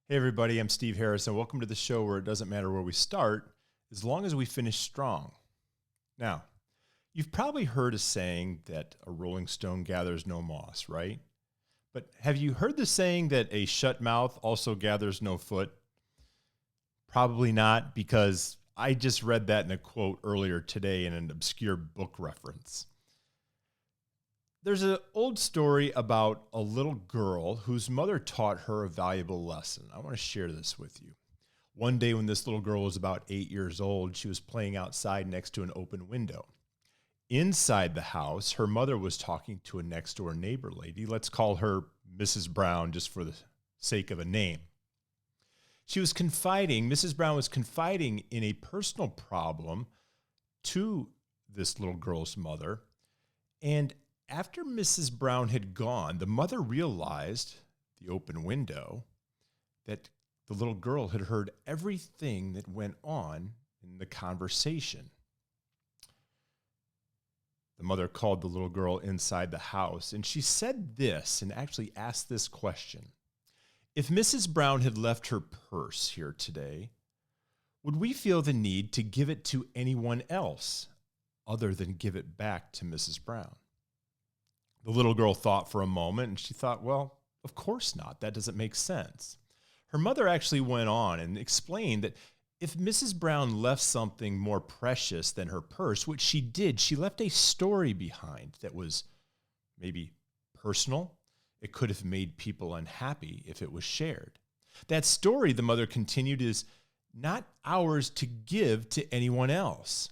Hey, everybody, I'm Steve Harris, and welcome to the show where it doesn't matter where we start as long as we finish strong. Now, you've probably heard a saying that a rolling stone gathers no moss, right? But have you heard the saying that a shut mouth also gathers no foot? Probably not, because I just read that in a quote earlier today in an obscure book reference. There's an old story about a little girl whose mother taught her a valuable lesson. I want to share this with you. One day, when this little girl was about 8 years old, she was playing outside next to an open window. Inside the house, her mother was talking to a next door neighbor lady. Let's call her Mrs. Brown just for the sake of a name. Mrs. Brown was confiding in a personal problem to this little girl's mother. And after Mrs. Brown had gone, the mother realized, the open window, that the little girl had heard everything that went on in the conversation. The mother called the little girl inside the house, and she said this, and actually asked this question. If Mrs. Brown had left her purse here today, would we feel the need to give it to anyone else other than give it back to Mrs. Brown? The little girl thought for a moment, and she thought, well, of course not. That doesn't make sense. Her mother actually went on and explained that if Mrs. Brown left something more precious than her purse, which she did, she left a story behind that was maybe personal. It could have made people unhappy if it was shared. That story, the mother continued, is not ours to give to anyone else.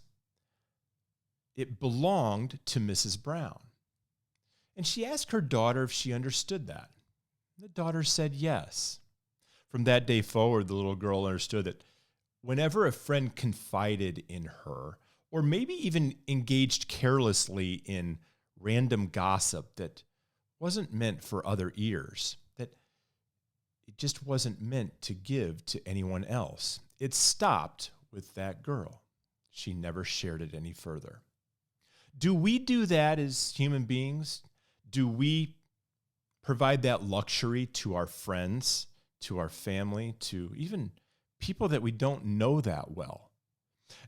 It belonged to Mrs. Brown. And she asked her daughter if she understood that. The daughter said yes. From that day forward, the little girl understood that whenever a friend confided in her, or maybe even engaged carelessly in random gossip that wasn't meant for other ears, that it just wasn't meant to give to anyone else, it stopped with that girl. She never shared it any further. Do we do that as human beings? Do we provide that luxury to our friends, to our family, to even people that we don't know that well?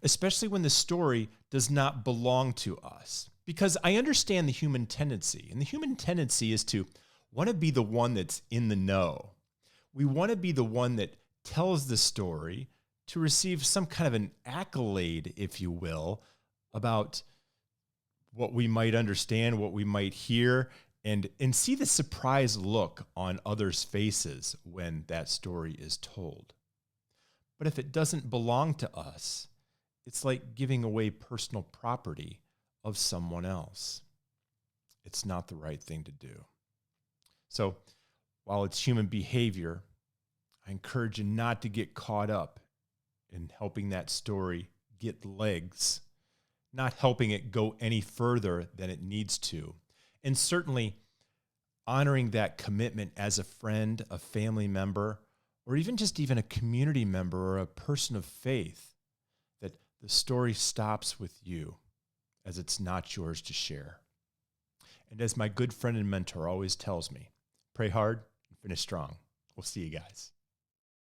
Especially when the story does not belong to us. Because I understand the human tendency, and the human tendency is to want to be the one that's in the know. We want to be the one that tells the story to receive some kind of an accolade, if you will, about what we might understand, what we might hear, and see the surprised look on others' faces when that story is told. But if it doesn't belong to us, it's like giving away personal property of someone else. It's not the right thing to do. So while it's human behavior, I encourage you not to get caught up in helping that story get legs, not helping it go any further than it needs to. And certainly honoring that commitment as a friend, a family member, or even a community member or a person of faith, that the story stops with you as it's not yours to share. And as my good friend and mentor always tells me, pray hard and finish strong. We'll see you guys.